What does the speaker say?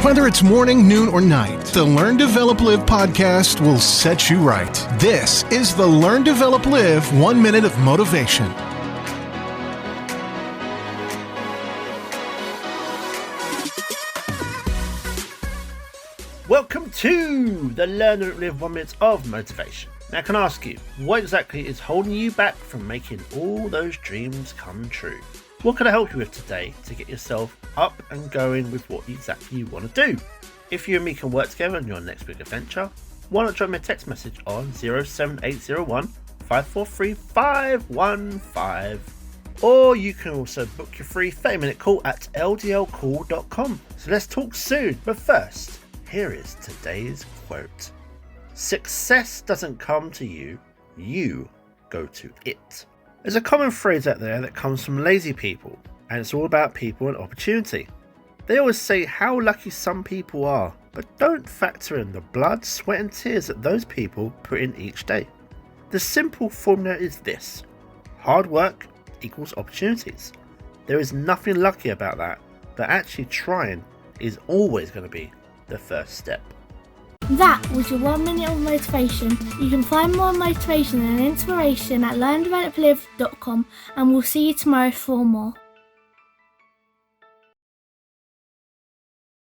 Whether it's morning, noon, or night, the Learn, Develop, Live podcast will set you right. This is the Learn, Develop, Live 1 Minute of Motivation. Welcome to the Learn, Develop, Live 1 Minute of Motivation. Now I can ask you, what exactly is holding you back from making all those dreams come true? What can I help you with today to get yourself up and going with what exactly you want to do? If you and me can work together on your next big adventure, why not drop me a text message on 07801 543 515, or you can also book your free 30-minute call at ldlcall.com. So let's talk soon, but first, here is today's quote. Success doesn't come to you, you go to it. There's a common phrase out there that comes from lazy people, and it's all about people and opportunity. They always say how lucky some people are, but don't factor in the blood, sweat and tears that those people put in each day. The simple formula is this: hard work equals opportunities. There is nothing lucky about that, but actually trying is always going to be the first step. That was your 1 minute of motivation. You can find more motivation and inspiration at learndeveloplive.com, and we'll see you tomorrow for more.